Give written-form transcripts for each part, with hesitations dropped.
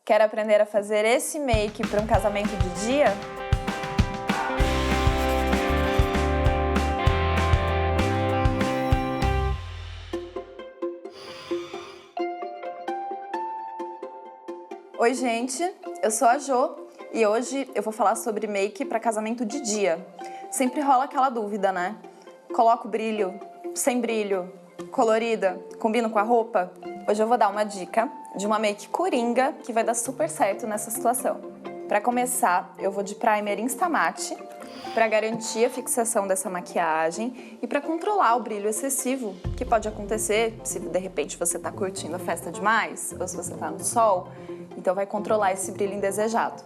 Quer aprender a fazer esse make para um casamento de dia? Oi gente, eu sou a Jo e hoje eu vou falar sobre make para casamento de dia. Sempre rola aquela dúvida, né? Coloco brilho, sem brilho, colorida, combino com a roupa? Hoje eu vou dar uma dica de uma make coringa que vai dar super certo nessa situação. Para começar, eu vou de primer Instamatte para garantir a fixação dessa maquiagem e para controlar o brilho excessivo que pode acontecer se de repente você está curtindo a festa demais ou se você está no sol. Então vai controlar esse brilho indesejado.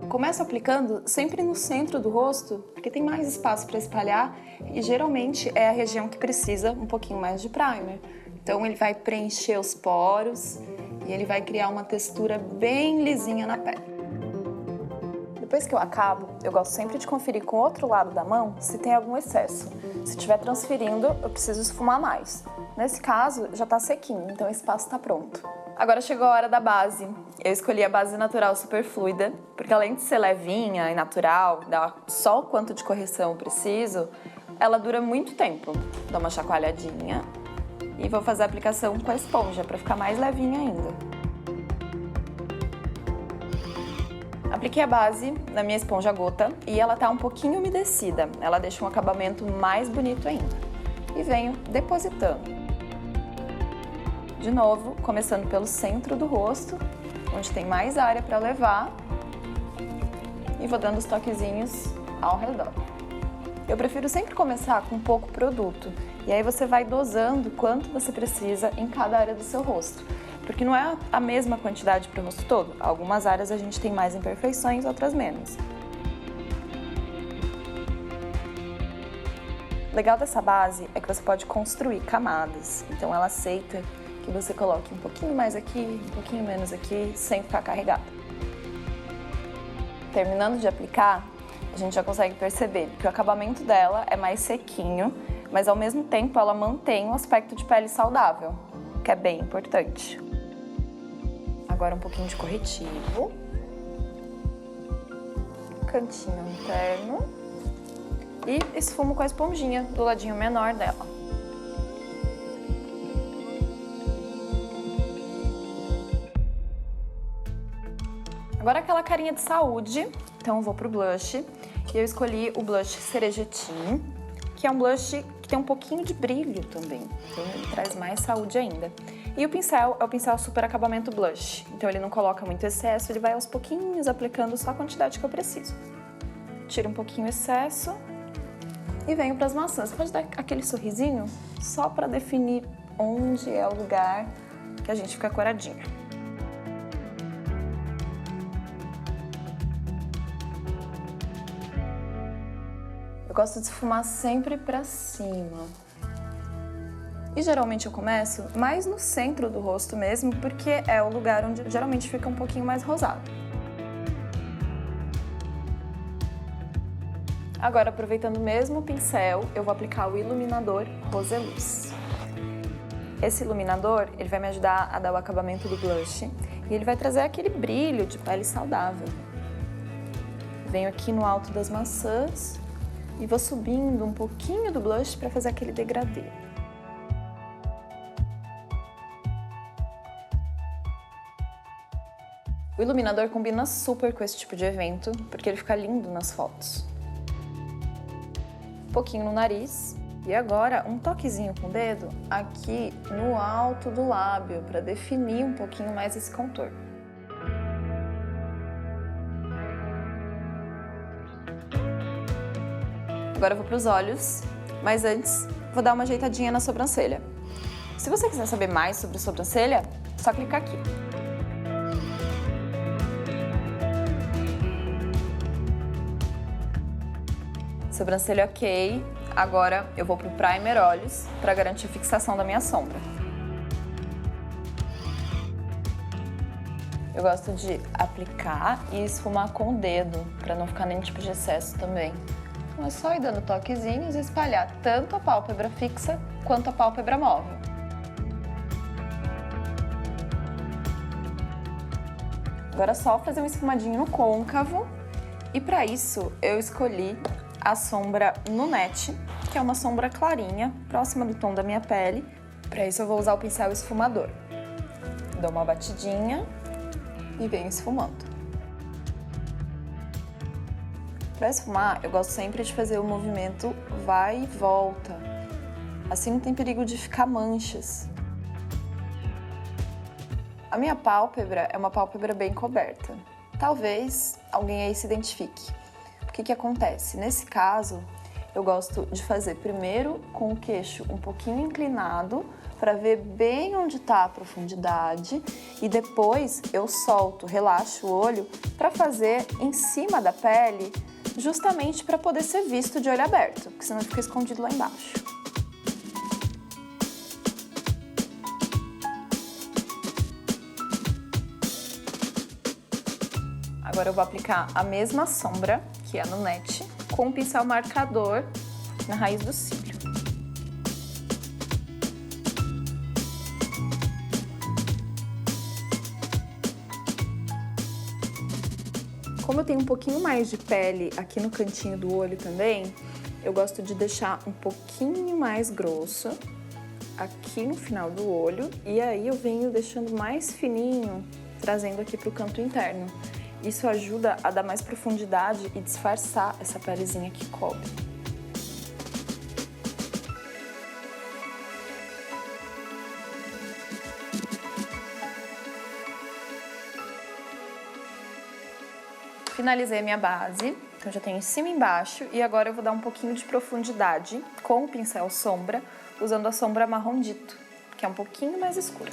Começo aplicando sempre no centro do rosto, porque tem mais espaço para espalhar e geralmente é a região que precisa um pouquinho mais de primer. Então ele vai preencher os poros e ele vai criar uma textura bem lisinha na pele. Depois que eu acabo, eu gosto sempre de conferir com o outro lado da mão se tem algum excesso. Se estiver transferindo, eu preciso esfumar mais. Nesse caso, já está sequinho, então o espaço está pronto. Agora chegou a hora da base. Eu escolhi a base natural super fluida, porque além de ser levinha e natural, dar só o quanto de correção eu preciso, ela dura muito tempo. Dou uma chacoalhadinha e vou fazer a aplicação com a esponja para ficar mais levinha ainda. Apliquei a base na minha esponja gota e ela tá um pouquinho umedecida. Ela deixa um acabamento mais bonito ainda. E venho depositando. De novo, começando pelo centro do rosto, onde tem mais área para levar, e vou dando os toquezinhos ao redor. Eu prefiro sempre começar com pouco produto, e aí você vai dosando quanto você precisa em cada área do seu rosto, porque não é a mesma quantidade para o rosto todo. Algumas áreas a gente tem mais imperfeições, outras menos. O legal dessa base é que você pode construir camadas, então ela aceita que você coloque um pouquinho mais aqui, um pouquinho menos aqui, sem ficar carregado. Terminando de aplicar, a gente já consegue perceber que o acabamento dela é mais sequinho, mas ao mesmo tempo ela mantém um aspecto de pele saudável, que é bem importante. Agora um pouquinho de corretivo, cantinho interno e esfumo com a esponjinha do ladinho menor dela. Agora aquela carinha de saúde, então eu vou pro blush e eu escolhi o blush Cerejetim, que é um blush que tem um pouquinho de brilho também, então ele traz mais saúde ainda. E o pincel é o pincel Super Acabamento Blush, então ele não coloca muito excesso, ele vai aos pouquinhos aplicando só a quantidade que eu preciso. Tiro um pouquinho o excesso e venho para as maçãs. Você pode dar aquele sorrisinho só para definir onde é o lugar que a gente fica coradinha. Eu gosto de esfumar sempre pra cima. E geralmente eu começo mais no centro do rosto mesmo, porque é o lugar onde geralmente fica um pouquinho mais rosado. Agora, aproveitando o mesmo pincel, eu vou aplicar o iluminador Roseluz. Esse iluminador, ele vai me ajudar a dar o acabamento do blush e ele vai trazer aquele brilho de pele saudável. Venho aqui no alto das maçãs e vou subindo um pouquinho do blush para fazer aquele degradê. O iluminador combina super com esse tipo de evento, porque ele fica lindo nas fotos. Um pouquinho no nariz. E agora um toquezinho com o dedo aqui no alto do lábio, para definir um pouquinho mais esse contorno. Agora eu vou para os olhos, mas antes vou dar uma ajeitadinha na sobrancelha. Se você quiser saber mais sobre sobrancelha, é só clicar aqui. Sobrancelha ok, agora eu vou para o primer olhos para garantir a fixação da minha sombra. Eu gosto de aplicar e esfumar com o dedo, para não ficar nenhum tipo de excesso também. Então é só ir dando toquezinhos e espalhar tanto a pálpebra fixa quanto a pálpebra móvel. Agora é só fazer um esfumadinho no côncavo. E para isso, eu escolhi a sombra Nunette, que é uma sombra clarinha, próxima do tom da minha pele. Para isso, eu vou usar o pincel esfumador. Dou uma batidinha e venho esfumando. Para esfumar, eu gosto sempre de fazer o movimento vai e volta. Assim não tem perigo de ficar manchas. A minha pálpebra é uma pálpebra bem coberta. Talvez alguém aí se identifique. O que acontece? Nesse caso, eu gosto de fazer primeiro com o queixo um pouquinho inclinado para ver bem onde está a profundidade e depois eu solto, relaxo o olho para fazer em cima da pele, justamente para poder ser visto de olho aberto, porque senão fica escondido lá embaixo. Agora eu vou aplicar a mesma sombra, que é a Nunette, com um pincel marcador na raiz do cílio. Como eu tenho um pouquinho mais de pele aqui no cantinho do olho também, eu gosto de deixar um pouquinho mais grosso aqui no final do olho e aí eu venho deixando mais fininho, trazendo aqui para o canto interno. Isso ajuda a dar mais profundidade e disfarçar essa pelezinha que cobre. Finalizei a minha base, então já tenho em cima e embaixo, e agora eu vou dar um pouquinho de profundidade com o pincel sombra, usando a sombra marrom dito, que é um pouquinho mais escura.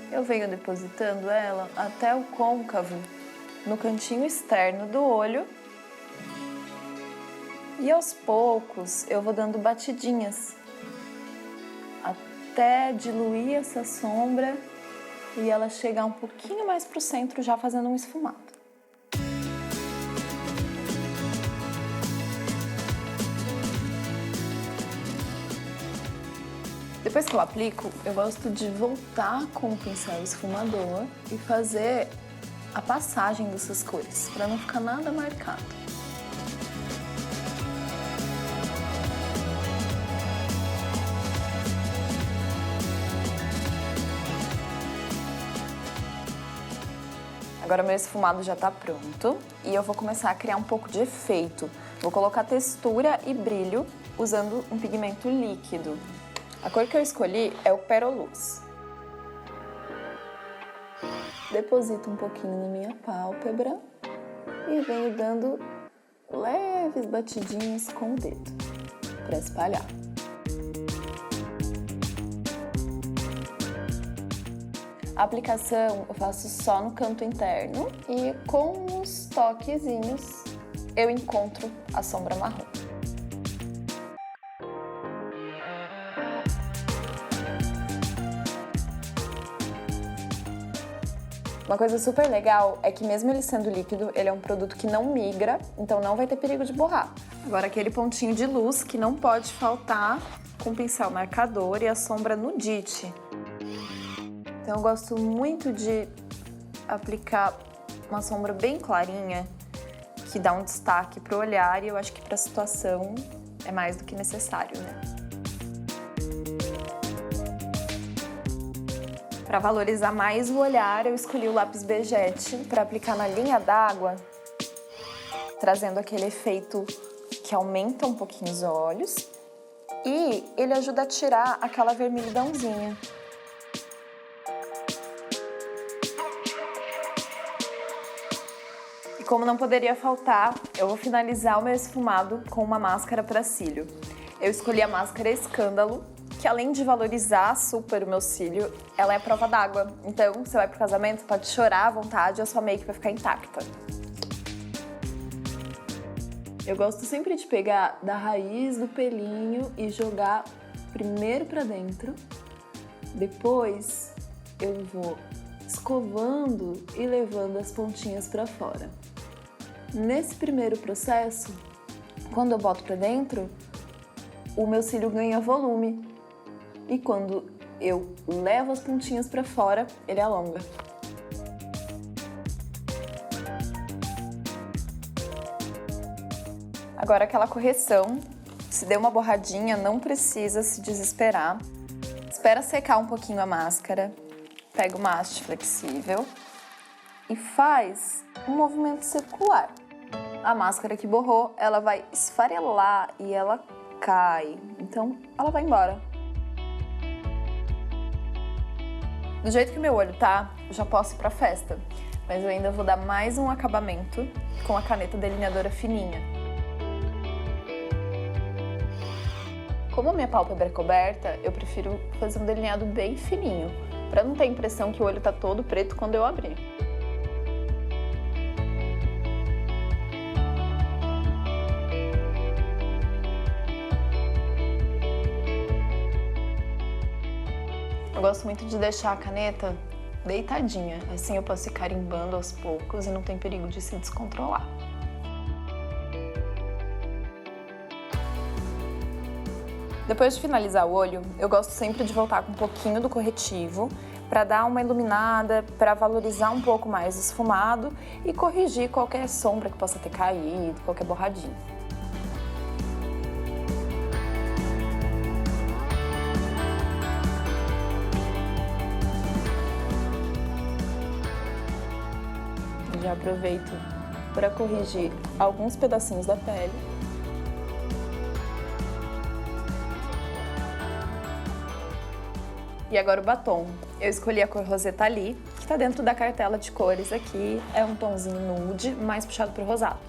Eu venho depositando ela até o côncavo, no cantinho externo do olho, e aos poucos eu vou dando batidinhas, até diluir essa sombra e ela chegar um pouquinho mais para o centro, já fazendo um esfumado. Depois que eu aplico, eu gosto de voltar com o pincel esfumador e fazer a passagem dessas cores, para não ficar nada marcado. Agora meu esfumado já tá pronto e eu vou começar a criar um pouco de efeito. Vou colocar textura e brilho usando um pigmento líquido. A cor que eu escolhi é o Peroluz. Deposito um pouquinho na minha pálpebra e venho dando leves batidinhas com o dedo para espalhar. A aplicação eu faço só no canto interno e com uns toquezinhos eu encontro a sombra marrom. Uma coisa super legal é que mesmo ele sendo líquido, ele é um produto que não migra, então não vai ter perigo de borrar. Agora aquele pontinho de luz que não pode faltar com o pincel marcador e a sombra Nudite. Então eu gosto muito de aplicar uma sombra bem clarinha, que dá um destaque pro olhar e eu acho que pra situação é mais do que necessário, né? Para valorizar mais o olhar, eu escolhi o lápis Bejete para aplicar na linha d'água, trazendo aquele efeito que aumenta um pouquinho os olhos e ele ajuda a tirar aquela vermelhidãozinha. E como não poderia faltar, eu vou finalizar o meu esfumado com uma máscara para cílio. Eu escolhi a máscara Escândalo, que além de valorizar super o meu cílio, ela é prova d'água. Então, você vai pro casamento, pode chorar à vontade e a sua make vai ficar intacta. Eu gosto sempre de pegar da raiz do pelinho e jogar primeiro pra dentro. Depois, eu vou escovando e levando as pontinhas pra fora. Nesse primeiro processo, quando eu boto pra dentro, o meu cílio ganha volume. E quando eu levo as pontinhas para fora, ele alonga. Agora aquela correção, se deu uma borradinha, não precisa se desesperar. Espera secar um pouquinho a máscara, pega uma haste flexível e faz um movimento circular. A máscara que borrou, ela vai esfarelar e ela cai, então ela vai embora. Do jeito que meu olho tá, eu já posso ir pra festa, mas eu ainda vou dar mais um acabamento com a caneta delineadora fininha. Como a minha pálpebra é coberta, eu prefiro fazer um delineado bem fininho, pra não ter a impressão que o olho tá todo preto quando eu abrir. Eu gosto muito de deixar a caneta deitadinha, assim eu posso ir carimbando aos poucos e não tem perigo de se descontrolar. Depois de finalizar o olho, eu gosto sempre de voltar com um pouquinho do corretivo para dar uma iluminada, para valorizar um pouco mais o esfumado e corrigir qualquer sombra que possa ter caído, qualquer borradinha. Já aproveito para corrigir alguns pedacinhos da pele. E agora o batom. Eu escolhi a cor Rosetta Ali, que está dentro da cartela de cores aqui. É um tomzinho nude, mais puxado para o rosado.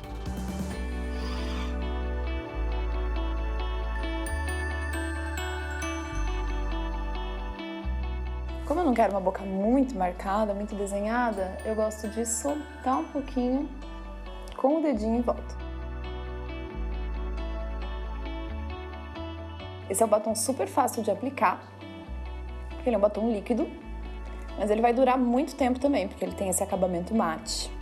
Como eu não quero uma boca muito marcada, muito desenhada, eu gosto de soltar um pouquinho com o dedinho em volta. Esse é um batom super fácil de aplicar, porque ele é um batom líquido, mas ele vai durar muito tempo também, porque ele tem esse acabamento mate.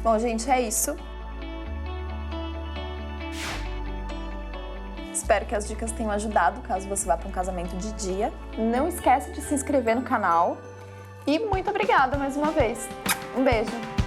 Bom, gente, é isso. Espero que as dicas tenham ajudado, caso você vá para um casamento de dia. Não esquece de se inscrever no canal. E muito obrigada mais uma vez. Um beijo!